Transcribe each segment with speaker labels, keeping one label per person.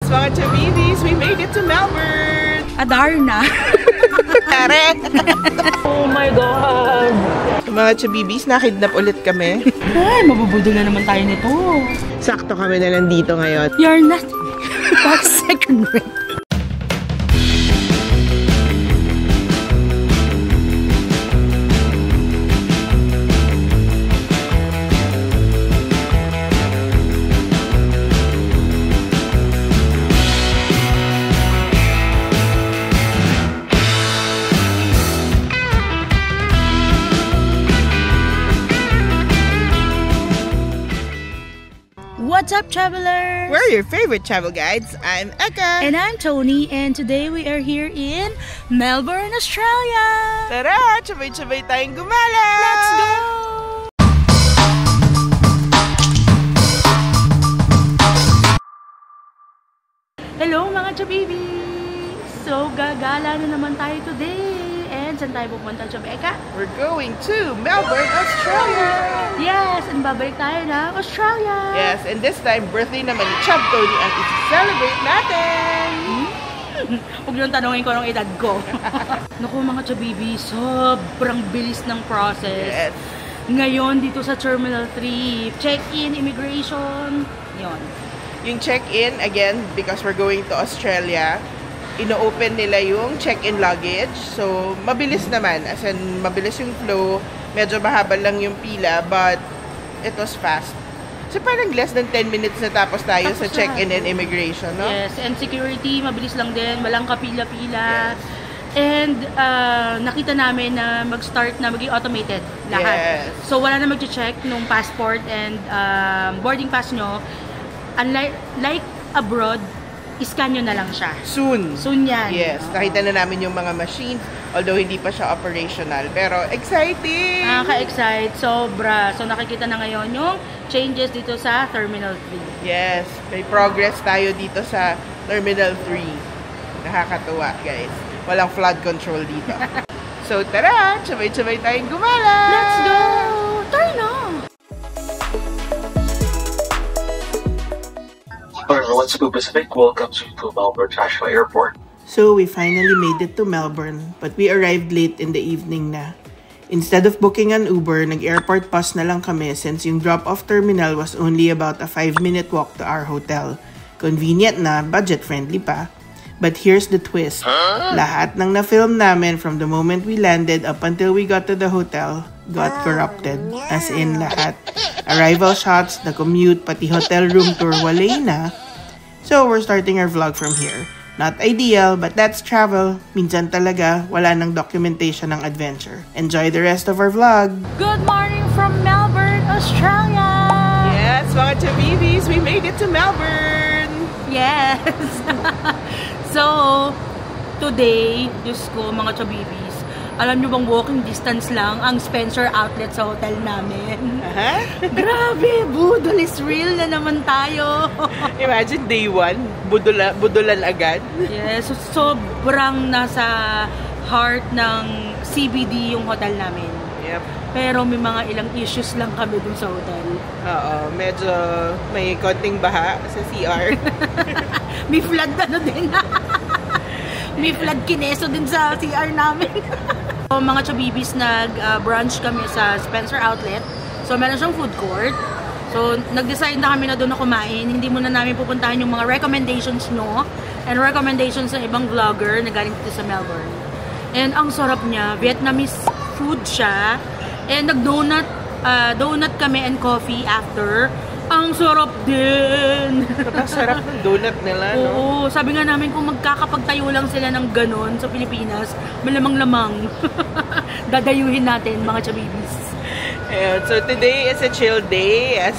Speaker 1: mga Chabibis, we made it to Melbourne!
Speaker 2: Adarna!
Speaker 1: Oh my God! Mga Chabibis, nakidnap ulit kami.
Speaker 2: Ay, mabubudol na naman tayo nito.
Speaker 1: Sakto kami na nandito ngayon.
Speaker 2: You're not... That's second rate. What's up, travelers?
Speaker 1: We're your favorite travel guides. I'm Eka.
Speaker 2: And I'm Tony, and today we are here in Melbourne, Australia.
Speaker 1: Tara, sabay-sabay tayong gumala!
Speaker 2: Let's go! Hello mga Chabibis! So, gagala na naman tayo today. And saan tayo pupunta, Chabeka?
Speaker 1: We're going to Melbourne, Australia!
Speaker 2: Yes, and babalik tayo ng Australia!
Speaker 1: Yes, and this time, birthday naman ni Chab Tony at i-celebrate natin!
Speaker 2: Huwag niyong tanongin ko anong edad ko. Naku mga Chabibi, sobrang bilis ng process.
Speaker 1: Yes.
Speaker 2: Ngayon, dito sa Terminal 3, check-in, immigration, yun.
Speaker 1: Yung check-in, again, because we're going to Australia, ino-open nila yung check-in luggage. So, mabilis naman. As in, mabilis yung flow. Medyo mahaba lang yung pila, but it was fast. So, parang less than 10 minutes na tapos tayo sa check-in and immigration, no?
Speaker 2: Yes, and security, mabilis lang din. Walang kapila-pila.
Speaker 1: Yes.
Speaker 2: And, nakita namin na mag-start na maging automated lahat.
Speaker 1: Yes.
Speaker 2: So, wala na mag-check nung passport and boarding pass nyo. Unlike abroad, iscan nyo na lang siya.
Speaker 1: Soon.
Speaker 2: Soon yan.
Speaker 1: Yes. Nakita na namin yung mga machines, although hindi pa siya operational. Pero exciting!
Speaker 2: Nakaka-excite. Sobra. So, nakikita na ngayon yung changes dito sa Terminal 3.
Speaker 1: Yes. May progress tayo dito sa Terminal 3. Nakakatuwa, guys. Walang flood control dito. So, tara! Sabay-sabay tayong gumala!
Speaker 2: Let's go! Turn on!
Speaker 3: Hello everyone, Cebu Pacific. Welcome to Melbourne International Airport.
Speaker 1: So, we finally made it to Melbourne, but we arrived late in the evening na. Instead of booking an Uber, nag-airport bus na lang kami since yung drop-off terminal was only about a 5-minute walk to our hotel. Convenient na, budget-friendly pa. But here's the twist. Lahat ng na-film namin from the moment we landed up until we got to the hotel got corrupted. As in lahat. Arrival shots, the commute, pati hotel room tour, walay na. So, we're starting our vlog from here. Not ideal, but that's travel. Minsan talaga, wala nang documentation ng adventure. Enjoy the rest of our vlog!
Speaker 2: Good morning from Melbourne, Australia!
Speaker 1: Yes, mga Chabibis, we made it to Melbourne!
Speaker 2: Yes! So, today, Diyos ko, mga Chabibis, alam nyo bang walking distance lang ang Spencer Outlet sa hotel namin? Grabe, budol is real na naman tayo.
Speaker 1: Imagine day 1, budulan agad.
Speaker 2: Yes, so sobrang nasa heart ng CBD yung hotel namin.
Speaker 1: Yep.
Speaker 2: Pero may mga ilang issues lang kami dun sa hotel.
Speaker 1: Oo, medyo may konting baha sa CR.
Speaker 2: May flood din. May flood kineso din sa CR namin. So, mga Chabibis, nag-brunch kami sa Spencer Outlet. So, meron siyang food court. So, nag-decide na kami na doon na kumain. Hindi muna namin pupuntahan yung mga recommendations nyo and recommendations ng ibang vlogger na galing dito sa Melbourne. And ang sarap niya. Vietnamese food siya. And nag-donut kami and coffee after. Ang sarap din!
Speaker 1: Napasarap ng donut nila, no?
Speaker 2: Oo, sabi nga namin kung magkakapagtayo lang sila ng ganon sa Pilipinas, malamang-lamang. Dadayuhin natin, mga Chabibis.
Speaker 1: So today is a chill day, as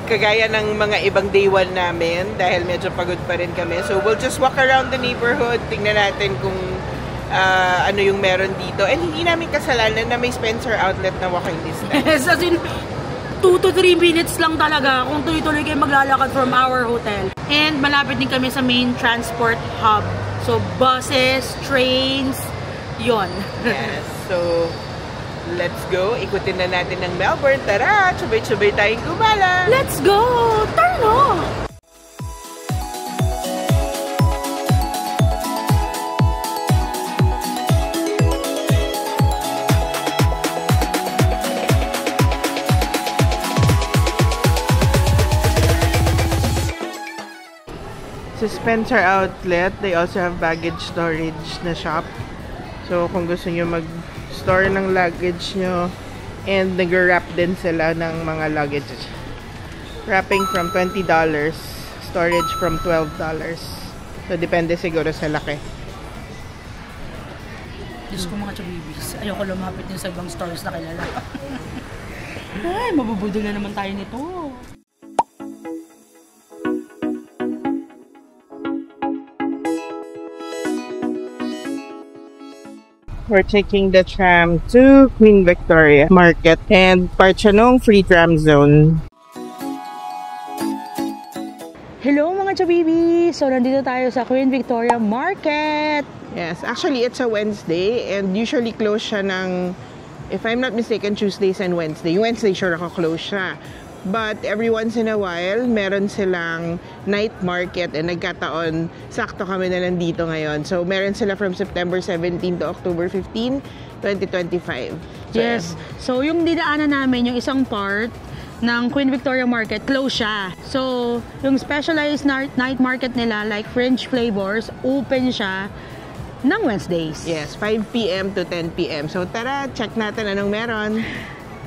Speaker 1: kagaya ng mga ibang day 1 namin, dahil medyo pagod pa rin kami. So we'll just walk around the neighborhood, tingnan natin kung ano yung meron dito. And hindi namin kasalanan na may Spencer Outlet na walking distance.
Speaker 2: Yes, as in, 2 to 3 minutes lang talaga kung tuloy-tuloy kayo maglalakad from our hotel. And malapit din kami sa main transport hub. So, buses, trains, yon.
Speaker 1: Yes, so let's go. Ikutin na natin ng Melbourne. Tara, sabay-sabay tayong gumala.
Speaker 2: Let's go! Turn on!
Speaker 1: Sa Spencer Outlet, they also have baggage storage na shop. So, kung gusto nyo mag-store ng luggage nyo, and nag-wrap din sila ng mga luggage. Wrapping from $20, storage from $12. So, depende siguro sa laki.
Speaker 2: Diyos ko mga chabibis, ayoko lumapit din sa ibang stores na kilala. Ay, mabubudol na naman tayo nito.
Speaker 1: We're taking the tram to Queen Victoria Market and part siya nung free tram zone.
Speaker 2: Hello mga chabibis! So, nandito tayo sa Queen Victoria Market.
Speaker 1: Yes, actually it's a Wednesday and usually close siya ng, if I'm not mistaken, Tuesdays and Wednesday. Wednesday sure ako close siya. But every once in a while, meron silang night market and nagkataon, sakto kami na lang dito ngayon. So, meron sila from September 17 to October 15, 2025. So,
Speaker 2: Yes. So, yung dinaanan namin, yung isang part ng Queen Victoria Market, close siya. So, yung specialized night market nila, like French flavors, open siya ng Wednesdays.
Speaker 1: Yes, 5 p.m. to 10 p.m. So, tara, check natin anong meron.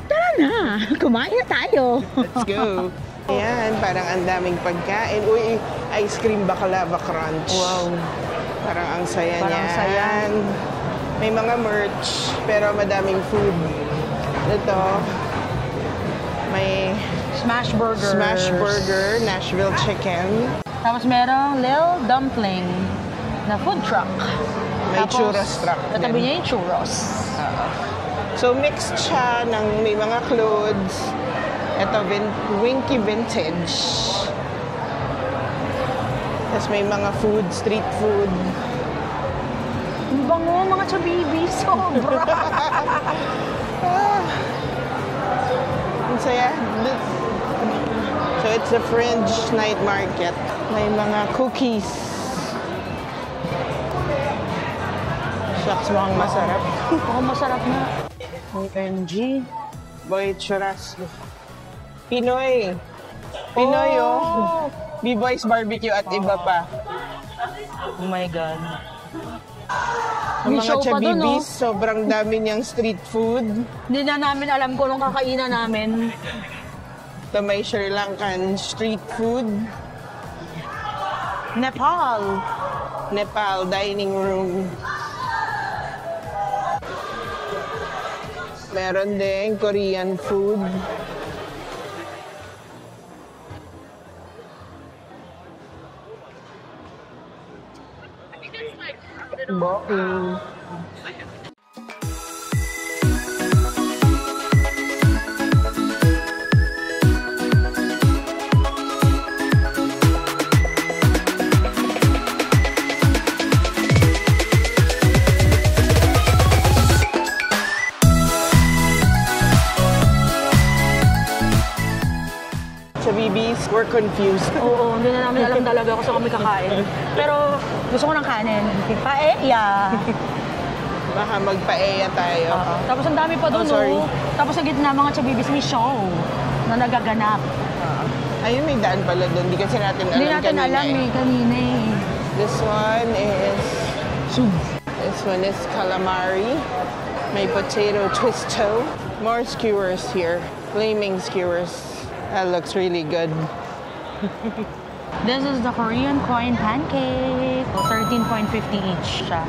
Speaker 2: Tara na! Kumain na tayo!
Speaker 1: Let's go! Ayan, parang ang daming pagkain. Uy, ice cream baklava crunch.
Speaker 2: Wow!
Speaker 1: Parang ang saya
Speaker 2: Parang
Speaker 1: niyan.
Speaker 2: saya.
Speaker 1: May mga merch, pero madaming food. Ito, may
Speaker 2: Smash burger.
Speaker 1: smash burger, Nashville chicken.
Speaker 2: Tapos merong Lil Dumpling na food truck.
Speaker 1: May churros truck
Speaker 2: Katabi
Speaker 1: din.
Speaker 2: niya yung churros.
Speaker 1: So, mixed siya ng may mga clothes. Ito, Winky Vintage. Tapos may mga food, street food.
Speaker 2: Ang bango mga chabibi, sobra.
Speaker 1: Ang saya. So, it's a fringe night market. May mga cookies. Shucks, mukhang masarap.
Speaker 2: Oo, masarap na. OMG.
Speaker 1: Boy, churrasco. Pinoy. Pinoy, oh. B-Boys Barbecue at iba pa.
Speaker 2: Oh my God.
Speaker 1: Ang
Speaker 2: May
Speaker 1: mga
Speaker 2: show pa dun,
Speaker 1: chabibis, sobrang dami niyang street food.
Speaker 2: Hindi na namin alam kung anong kakainan namin.
Speaker 1: Ito may Sri Lankan street food.
Speaker 2: Nepal.
Speaker 1: Nepal dining room. Meron din Korean food. Booking. Chabibis, we're confused.
Speaker 2: Oo, hindi na namin alam talaga kung saan kami kakain. Pero gusto ko ng kanin. Paella.
Speaker 1: Baka magpaeya tayo.
Speaker 2: Tapos ang dami pa doon,
Speaker 1: Oh, sorry.
Speaker 2: Tapos sa gitna mga chabibis may show na nagaganap.
Speaker 1: Ayun, may daan pala doon. Hindi kasi natin alam
Speaker 2: Hindi natin
Speaker 1: kanina
Speaker 2: alam kanina eh.
Speaker 1: This one is soup. This one is calamari. May potato twisto. More skewers here. Flaming skewers. That looks really good.
Speaker 2: This is the Korean coin pancake. So, 13.50 each siya.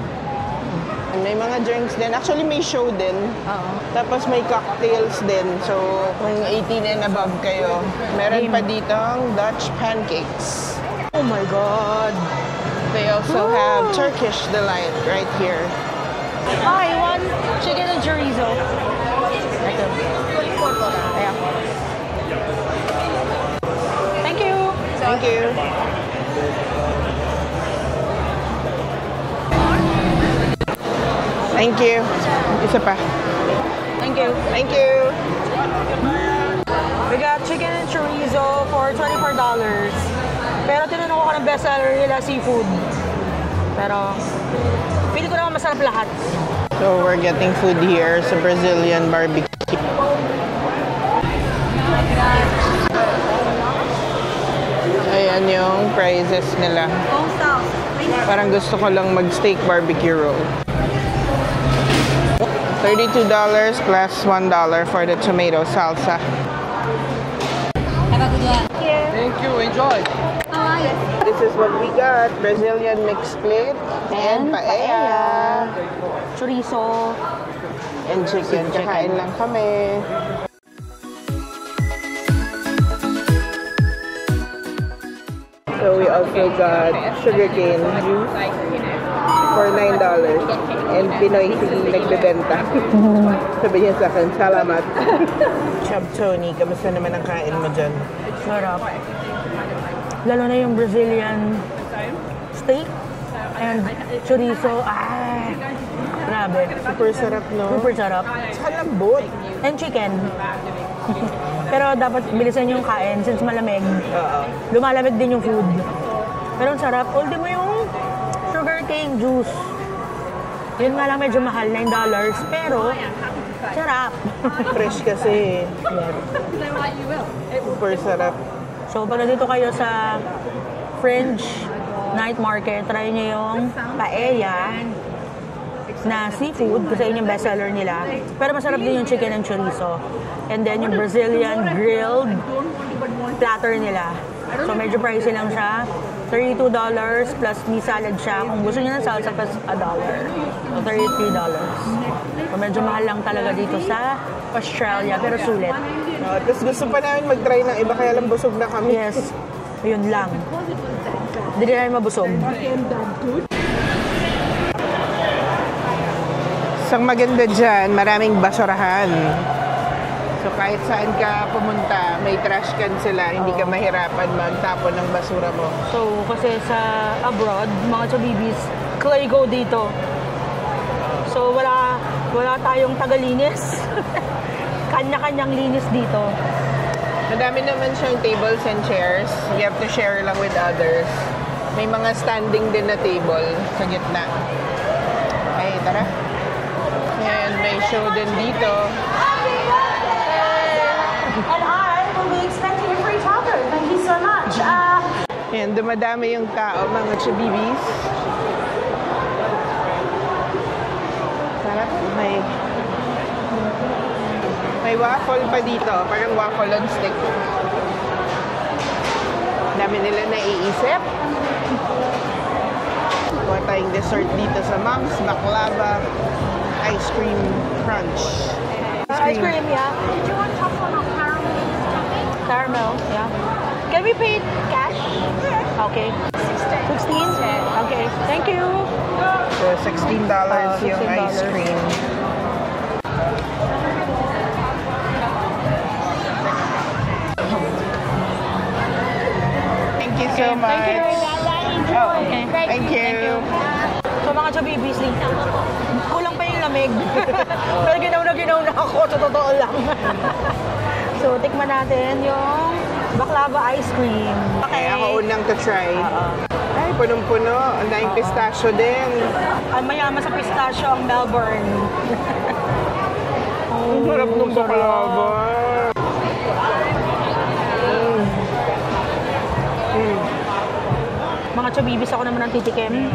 Speaker 1: And may mga drinks din. Actually, may show din.
Speaker 2: Oo.
Speaker 1: Tapos may cocktails din. So, kung 18 and above kayo, meron pa ditong Dutch pancakes.
Speaker 2: Oh my God!
Speaker 1: They also have Turkish delight right here.
Speaker 2: Hi, one chicken and chorizo. Ito. Ayan. Thank you!
Speaker 1: Thank you. Thank you. Isa pa.
Speaker 2: Thank you.
Speaker 1: Thank you.
Speaker 2: We got chicken and chorizo for $24. Pero tinanong ko ng bestseller nila seafood. Pero, pili ko naman masarap lahat.
Speaker 1: So we're getting food here sa Brazilian barbecue. Ayan yung prices nila. Parang gusto ko lang mag-steak barbecue roll. $32 plus $1 for the tomato salsa.
Speaker 2: Have a good one.
Speaker 4: Thank you. Enjoy.
Speaker 1: This is what we got. Brazilian mixed plate and paella.
Speaker 2: Chorizo.
Speaker 1: And chicken. Kakain lang kami. So we also got sugarcane juice for $9. And Pinoy si nagbebenta. Sabi niya sa akin, salamat. Chub Tony, kamusta naman ang kain mo dyan?
Speaker 2: Sarap. Lalo na yung Brazilian steak and chorizo. Ah, grabe.
Speaker 1: Super sarap, no?
Speaker 2: Super sarap.
Speaker 1: Sa lambot.
Speaker 2: And chicken. Pero dapat bilisan yung kain since malamig. Lumalamig din yung food. Pero ang sarap. Ultimo yung sugarcane juice. Yun nga lang medyo mahal, $9. Pero, sarap.
Speaker 1: Fresh kasi. Super sarap.
Speaker 2: So, pag nandito kayo sa French night market, try nyo yung paella na seafood kasi yun yung bestseller nila. Pero masarap din yung chicken and chorizo. And then yung Brazilian grilled platter nila. So, medyo pricey lang siya. $32 plus may salad siya. Kung gusto niyo ng salsa plus $1. So, $33. So, medyo mahal lang talaga dito sa Australia. Pero sulit.
Speaker 1: Tapos gusto pa namin mag-try ng iba kaya lang busog na kami.
Speaker 2: Yes. Yun lang. Hindi rin mabusog.
Speaker 1: Isang maganda dyan, maraming basurahan. So kahit saan ka pumunta, may trash can sila. Hindi ka mahirapan magtapon ng basura mo.
Speaker 2: So, kasi sa abroad, mga chabibis, clay go dito. So, wala tayong tagalinis. Kanya-kanyang linis dito.
Speaker 1: Madami naman siyang tables and chairs. You have to share lang with others. May mga standing din na table sa gitna. Ay, tara. And may show din dito.
Speaker 5: And I will be expecting a free taco. Thank you so much.
Speaker 1: Ayan, dumadami yung tao, mga chabibis. Sarap. May waffle pa dito. Parang waffle on stick. Dami nila naiisip. Kuha tayong dessert dito sa Mom's Baklava Ice Cream Crunch.
Speaker 2: Ice cream, yeah.
Speaker 5: Did you want chocolate or caramel?
Speaker 2: Caramel, yeah. Can we pay cash? Okay. 16? Okay. Thank you.
Speaker 1: So, $16 yung
Speaker 2: $16.
Speaker 1: ice cream. Thank you so much.
Speaker 2: Thank you.
Speaker 1: Oh,
Speaker 2: Okay.
Speaker 1: thank you.
Speaker 2: So mga chabibis, kulang pa yung lamig. Pero ginaw na ako, sa totoo lang. So, tikman natin yung baklava ice cream.
Speaker 1: Okay, ako unang to try. Ay, punong-puno. Ang daming pistachio din.
Speaker 2: Ang mayaman sa pistachio ang Melbourne.
Speaker 1: Ang sarap ng baklava.
Speaker 2: Mga chabibis, ako naman ang titikim.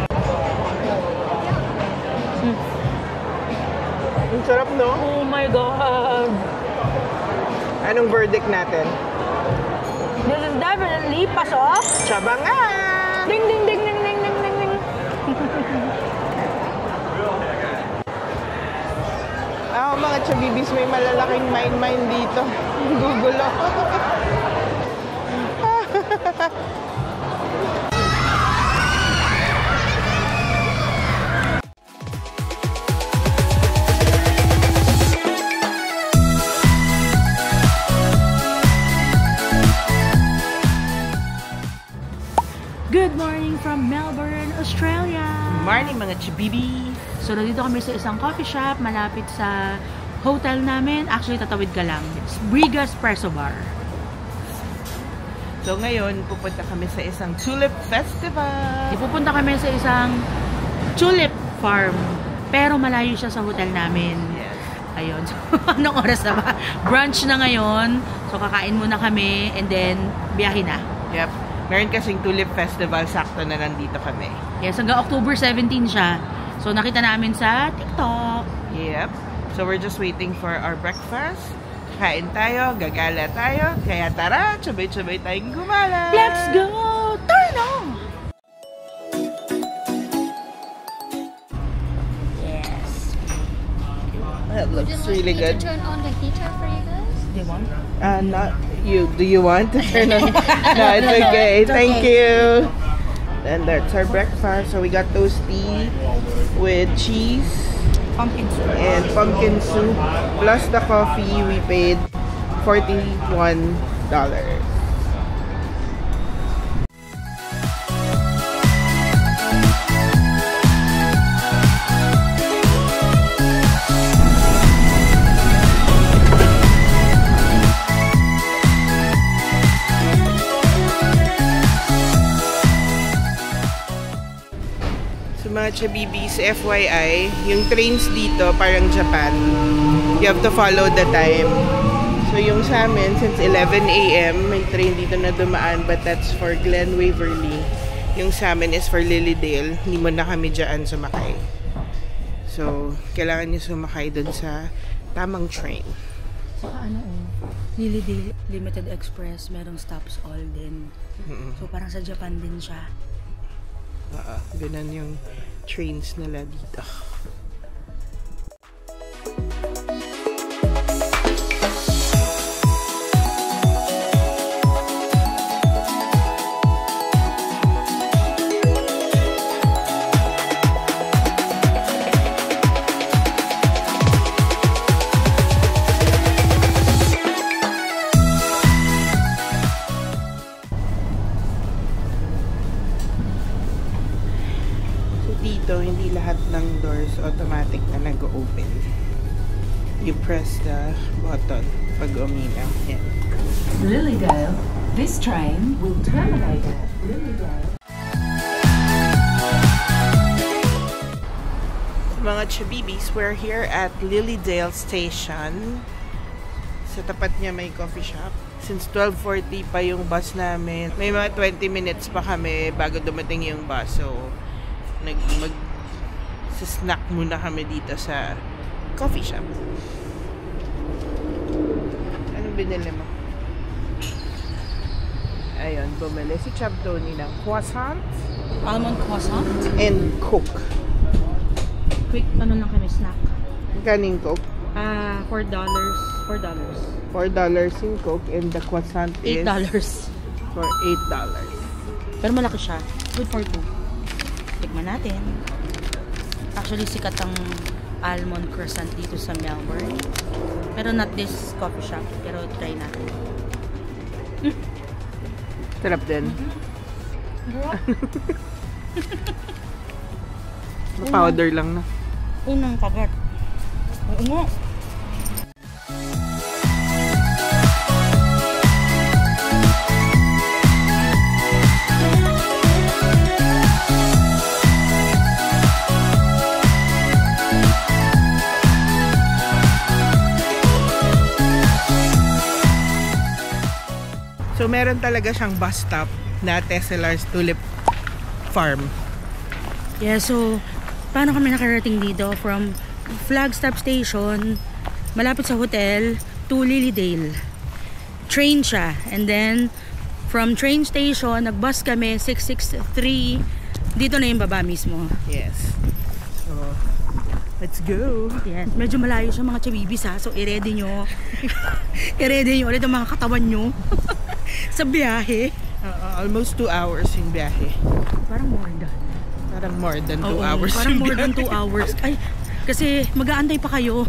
Speaker 1: Ang sarap, no?
Speaker 2: Oh my God!
Speaker 1: Anong verdict natin?
Speaker 2: This is definitely pasok.
Speaker 1: Sabangan!
Speaker 2: Ding, ding, ding, ding, ding, ding, ding, ding.
Speaker 1: Mga chabibis, may malalaking mine dito. Gugulo.
Speaker 2: Good morning from Melbourne, Australia!
Speaker 1: Morning, mga chabibis!
Speaker 2: So, nandito kami sa isang coffee shop malapit sa hotel namin. Actually, tatawid ka lang. It's Briga Espresso Bar.
Speaker 1: So, ngayon, pupunta kami sa isang tulip festival.
Speaker 2: Pupunta kami sa isang tulip farm. Pero malayo siya sa hotel namin.
Speaker 1: Yes.
Speaker 2: Ayun. So, anong oras na ba? Brunch na ngayon. So, kakain muna kami and then, biyahe na.
Speaker 1: Yep. Meron kasing Tulip Festival, sakto na lang dito kami.
Speaker 2: Yes, hanggang October 17 siya. So, nakita namin sa TikTok.
Speaker 1: Yep. So, we're just waiting for our breakfast. Kain tayo, gagala tayo. Kaya tara, sabay-sabay tayong gumala.
Speaker 2: Let's go! Turn on! Yes.
Speaker 1: That looks really good.
Speaker 4: Turn on the heater for you guys?
Speaker 2: Do you want?
Speaker 1: Not you. Do you want to turn on? No, it's okay. Thank you. And that's our breakfast. So we got toasty with cheese
Speaker 2: Pumpkin soup.
Speaker 1: and pumpkin soup. Plus the coffee, we paid $41. Mga chabibis, FYI, yung trains dito parang Japan. You have to follow the time. So yung sa amin, since 11 AM, may train dito na dumaan, but that's for Glen Waverly. Yung sa amin is for Lilydale. Hindi mo na kami dyan sumakay. So, kailangan nyo sumakay dun sa tamang train.
Speaker 2: Saka Lilydale Limited Express, merong stops all din. So parang sa Japan din siya.
Speaker 1: Ganun yung trains nila dito. Dito, hindi lahat ng doors automatic na nag-open. You press the button pag uminaw. Yan.
Speaker 5: Lilydale. This train will terminate at Lilydale.
Speaker 1: Mga chabibis, we're here at Lilydale Station. Sa tapat niya may coffee shop. Since 12:40 pa yung bus namin, may mga 20 minutes pa kami bago dumating yung bus. So, mag-snack muna kami dito sa coffee shop. Anong binili mo? Ayun, bumili si Chab Tony ng croissant
Speaker 2: Almond croissant.
Speaker 1: and Coke.
Speaker 2: Quick, lang kami, snack.
Speaker 1: Kaning Coke?
Speaker 2: $4.
Speaker 1: $4 yung Coke, and the croissant is
Speaker 2: $8.
Speaker 1: for $8.
Speaker 2: Pero malaki siya. Good for 2. Tikman natin. Actually, sikat ang almond croissant dito sa Melbourne. Pero not this coffee shop. Pero try natin.
Speaker 1: Sarap din. Powder lang na.
Speaker 2: Unang kagat. Oo nga.
Speaker 1: So, meron talaga siyang bus stop na Teslar's Tulip Farm.
Speaker 2: Yeah, so, paano kami nakarating dito? From Flagstaff Station, malapit sa hotel, to Lilydale. Train siya. And then, from train station, nag-bus kami, 663. Dito na yung baba mismo.
Speaker 1: Yes. So, let's go.
Speaker 2: Yes, medyo malayo siya mga chabibis ha. So, i-ready nyo. I-ready nyo ulit ang mga katawan nyo. Sa biyahe.
Speaker 1: Almost 2 hours yung biyahe.
Speaker 2: Parang more than.
Speaker 1: Parang more than 2
Speaker 2: Oo,
Speaker 1: hours
Speaker 2: parang
Speaker 1: yung
Speaker 2: more than
Speaker 1: biyahe.
Speaker 2: 2 hours. Ay, kasi mag-aantay pa kayo.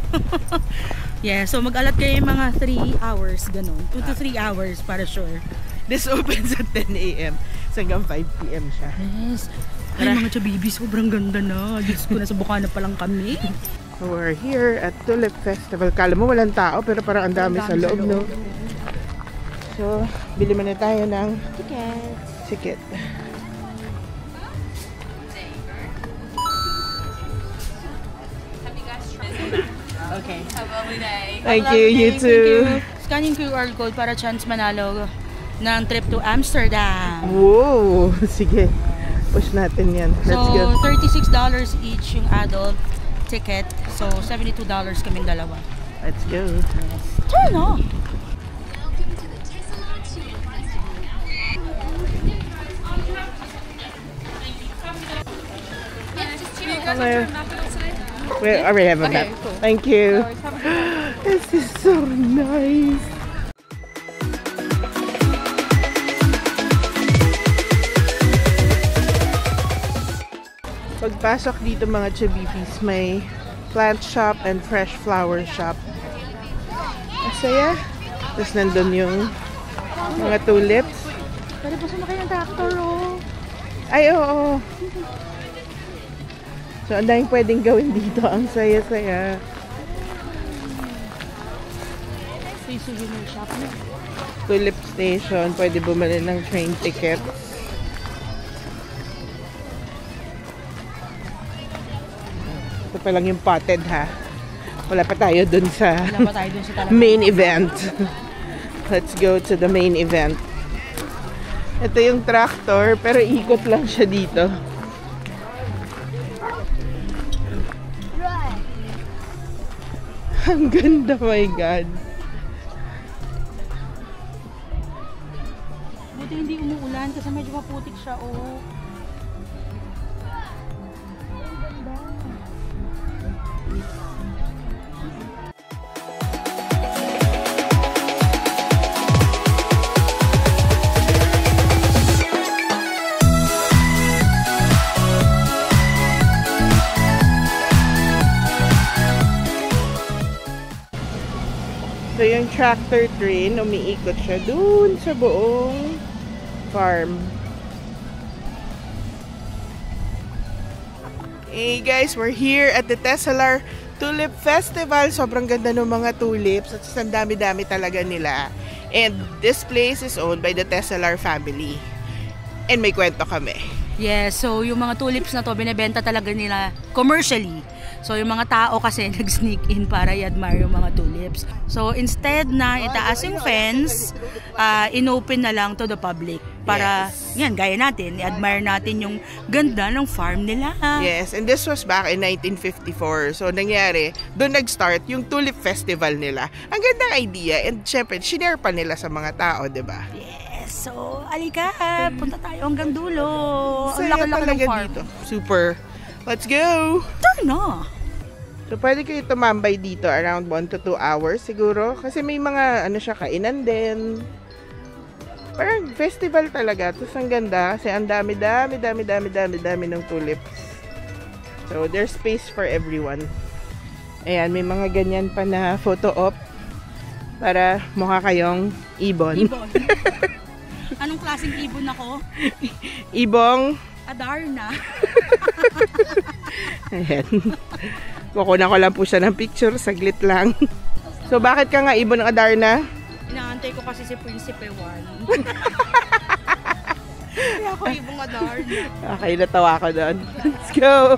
Speaker 2: Yeah, so mag-alat kayo yung mga 3 hours, ganun. 2 to 3 hours para sure.
Speaker 1: This opens at 10 AM. Hanggang 5 PM siya.
Speaker 2: Yes. Ay, mga chabibis, sobrang ganda na. Diyos ko, nasa Bukana pa lang kami.
Speaker 1: So, we're here at Tulip Festival. Kala mo walang tao, pero parang ang dami sa loob, no? So, bili muna tayo ng ticket.
Speaker 2: Okay.
Speaker 4: Have a lovely day.
Speaker 1: Thank you, you too.
Speaker 2: Scanning QR code para chance manalo ng trip to Amsterdam.
Speaker 1: Wow! Sige. Push natin yan. Let's go.
Speaker 2: So, $36 each yung adult ticket. So, $72 kaming dalawa.
Speaker 1: Let's go.
Speaker 2: Turn on!
Speaker 1: Hello. We already have a map.
Speaker 2: Cool.
Speaker 1: Thank you. This is so nice. Pagpasok dito mga Chabibis, may plant shop and fresh flower shop. Masaya. Tapos nandun yung mga tulips.
Speaker 2: Pwede po sumakay ng tractor, oh.
Speaker 1: Ay, oo. So, ang daming pwedeng gawin dito. Ang saya-saya.
Speaker 2: Free souvenir shop.
Speaker 1: Tulip station. Pwede bumili ng train ticket. Ito pa lang yung potted, ha? Wala pa tayo dun sa main event. Let's go to the main event. Ito yung tractor, pero ikot lang siya dito. Ang ganda, my God.
Speaker 2: Buti hindi umuulan kasi medyo maputik siya, oh.
Speaker 1: So, yung tractor train, umiikot siya dun sa buong farm. Hey guys, we're here at the Tesselar Tulip Festival. Sobrang ganda ng mga tulips at ang dami-dami talaga nila. And this place is owned by the Tesselar family. And may kwento kami.
Speaker 2: Yes, so yung mga tulips na to, binibenta talaga nila commercially. So yung mga tao kasi nag-sneak in para i-admire yung mga tulips. So instead na itaas yung fence, inopen na lang to the public. Para, yan, gaya natin, i-admire natin yung ganda ng farm nila.
Speaker 1: Yes, and this was back in 1954. So nangyari, doon nag-start yung Tulip Festival nila. Ang gandang idea, and syempre, shinare pa nila sa mga tao, diba?
Speaker 2: Yes, so alika, punta tayo hanggang dulo. Ang
Speaker 1: Saya
Speaker 2: laki-laki ng
Speaker 1: talaga
Speaker 2: farm.
Speaker 1: dito. Super. Let's go!
Speaker 2: Turn na!
Speaker 1: So, pwede kayo tumambay dito around 1 to 2 hours siguro. Kasi may mga, ano siya, kainan din. Parang festival talaga. Tapos ang ganda kasi ang dami ng tulips. So, there's space for everyone. Ayan, may mga ganyan pa na photo op para mukha kayong ibon.
Speaker 2: Ibon. Anong klaseng ibon ako?
Speaker 1: Ibong
Speaker 2: Adarna.
Speaker 1: ayan. Kukunan ko lang po siya ng picture. Saglit lang. So, bakit ka nga ibon ng Adarna?
Speaker 2: Inaantay ko kasi si Prinsipe 1. Kaya ako ibong Adarna.
Speaker 1: Okay, natawa ko doon. Let's go!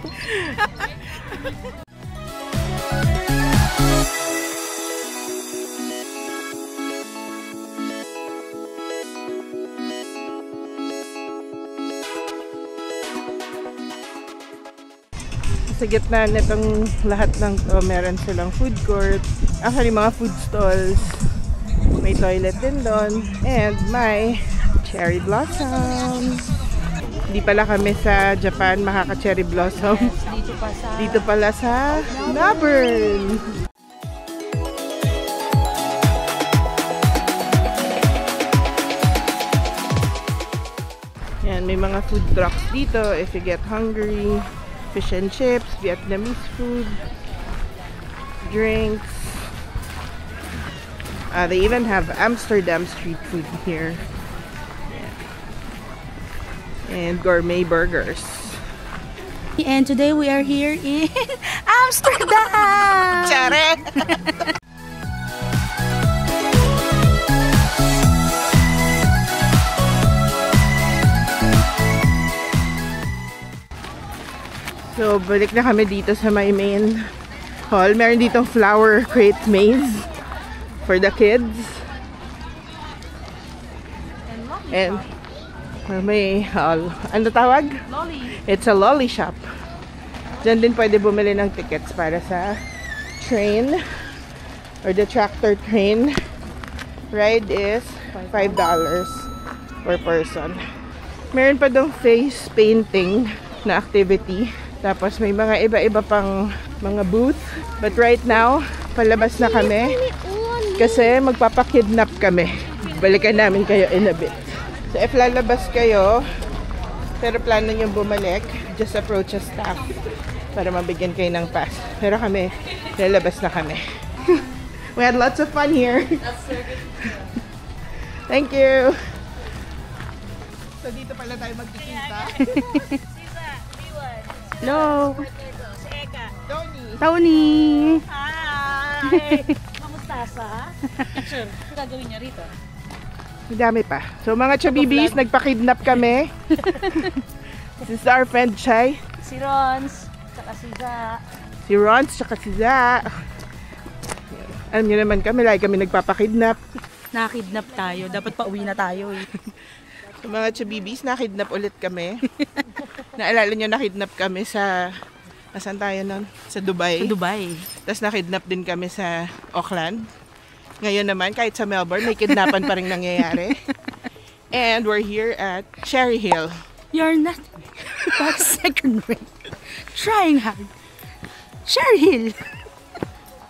Speaker 1: Sa gitna nitong lahat ng to, meron silang food court. Actually, mga food stalls. May toilet din doon. And may cherry blossom. Hindi pala kami sa Japan makaka-cherry blossom. Dito pala sa Melbourne. Yan, may mga food trucks dito if you get hungry. Fish and chips, Vietnamese food, drinks. They even have Amsterdam street food here. Yeah. And gourmet burgers.
Speaker 2: And today we are here in Amsterdam!
Speaker 1: Chare! So, balik na kami dito sa my main hall. Meron ditong flower crate maze for the kids.
Speaker 2: And
Speaker 1: And may, ano tawag?
Speaker 2: Lolly.
Speaker 1: It's a lolly shop. Diyan din pwede bumili ng tickets para sa train or the tractor train. Ride is $5 per person. Meron pa dong face painting na activity. Tapos may mga iba-iba pang mga booth. But right now, palabas na kami kasi magpapakidnap kami. Balikan namin kayo in a bit. So if lalabas kayo, pero plano nyo bumalik, just approach a staff para mabigyan kayo ng pass. Pero kami, lalabas na kami. We had lots of fun here. Thank you. So dito pala tayo magkikita.
Speaker 2: Hello.
Speaker 5: Si Eka.
Speaker 2: Tony.
Speaker 5: Hi! Kamusta sa? Picture. Ano gagawin niya rito?
Speaker 1: Madami pa. So mga chabibis, nagpa-kidnap kami. This is our friend Chai.
Speaker 5: Si Rons. Tsaka si Za.
Speaker 1: Si Rons, tsaka si Za. Alam niyo naman kami, lagi kami nagpapakidnap.
Speaker 2: Nakidnap tayo. Dapat pauwi na tayo eh.
Speaker 1: So mga chabibis, nakidnap ulit kami. Naalala niyo, nakidnap kami sa... Nasaan tayo nun? Sa Dubai.
Speaker 2: Sa Dubai.
Speaker 1: Tapos nakidnap din kami sa Auckland. Ngayon naman, kahit sa Melbourne, may kidnapan pa rin nangyayari. And we're here at Cherry Hill.
Speaker 2: You're not that second rate. Trying hard. Cherry Hill.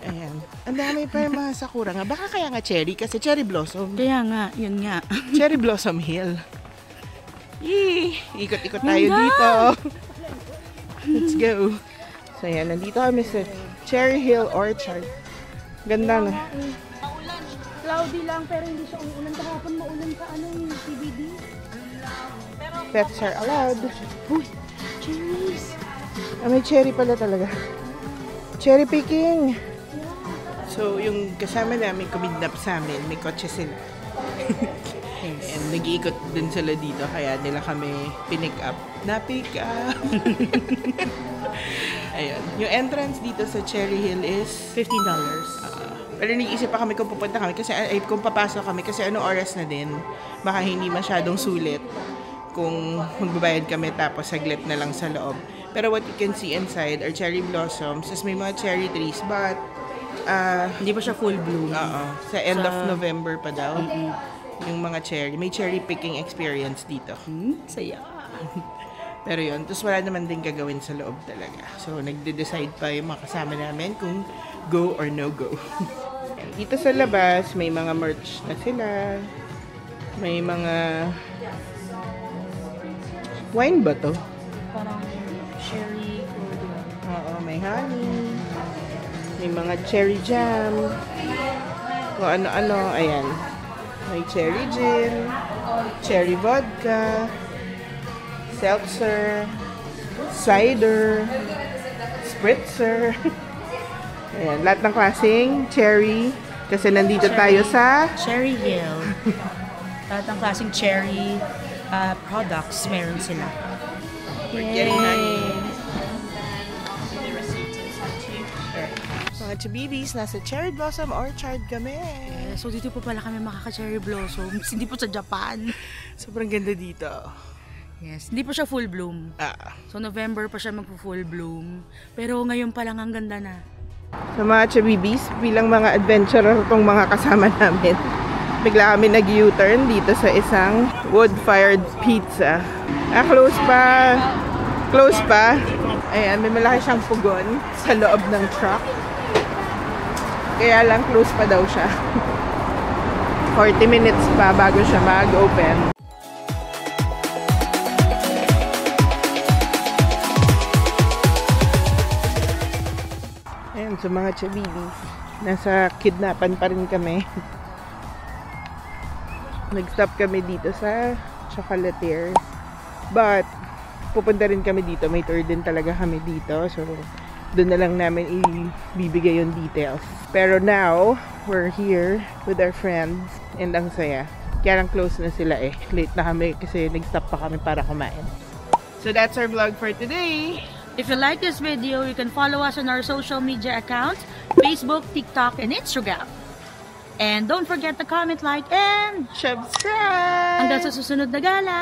Speaker 1: Ayan. Ang dami pa yung mga sakura nga. Baka kaya nga cherry kasi cherry blossom.
Speaker 2: Kaya nga, yun nga.
Speaker 1: Cherry Blossom Hill. Yee! Ikot-ikot tayo
Speaker 2: Ganda!
Speaker 1: dito. Let's go. So ayan, nandito kami sa Cherry Hill Orchard. Ganda na.
Speaker 2: Maulan. Cloudy lang pero hindi siya umuulan. Kahapon maulan sa CBD.
Speaker 1: Pets are allowed.
Speaker 2: Uy, cherries.
Speaker 1: Ah, may cherry pala talaga. Cherry picking. So, yung kasama namin kumidnap sa amin, may kotse sila. And nag-iikot din sila dito, kaya nila kami pinick up. Na-pick up! Ayun. Yung entrance dito sa Cherry Hill is
Speaker 2: $15.
Speaker 1: Pero nag-iisip pa kami kung pupunta kami kasi kung papasok kami kasi anong oras na din. Baka hindi masyadong sulit kung magbabayad kami tapos saglit na lang sa loob. Pero what you can see inside are cherry blossoms. Tapos may mga cherry trees but
Speaker 2: Hindi pa siya full bloom.
Speaker 1: sa end of November pa daw. Yung mga cherry. May cherry picking experience dito.
Speaker 2: Saya.
Speaker 1: Pero yun, tapos wala naman din gagawin sa loob talaga. So, nagde-decide pa yung mga kasama namin kung go or no go. Dito sa labas, may mga merch na sila. May mga... Wine ba to?
Speaker 2: Parang cherry.
Speaker 1: Oo, may honey. May mga cherry jam. Kung ano-ano, ayan. May cherry gin, cherry vodka, seltzer, cider, spritzer. Ayan, lahat ng klaseng cherry. Kasi nandito tayo sa...
Speaker 2: Cherry Hill. Lahat ng klaseng cherry products meron sila.
Speaker 1: We're getting honey. Mga chibibis, nasa Cherry Blossom Orchard kami.
Speaker 2: So dito po pala kami makaka-cherry blossoms. Hindi po sa Japan.
Speaker 1: Sobrang ganda dito.
Speaker 2: Yes, hindi po siya full bloom. So November pa siya magpo-full bloom. Pero ngayon pa lang ang ganda na.
Speaker 1: Sa mga chibibis, bilang mga adventurer tong mga kasama namin, bigla kami nag-U-turn dito sa isang wood-fired pizza. Close pa. Close pa. Ayan, may malaki siyang pugon sa loob ng truck. Kaya lang close pa daw siya. 40 minutes pa bago siya mag-open. Ayan, so mga chabibis, nasa kidnapan pa rin kami. Nag-stop kami dito sa Chocolatier. But, pupunta rin kami dito. May tour din talaga kami dito. So, doon na lang namin ibibigay yung details. Pero now, we're here with our friends. And ang saya. Kaya lang close na sila eh. Late na kami kasi nag-stop pa kami para kumain. So, that's our vlog for today.
Speaker 2: If you like this video, you can follow us on our social media accounts, Facebook, TikTok, and Instagram. And don't forget to comment, like, and
Speaker 1: Subscribe!
Speaker 2: Hanggang sa susunod na gala.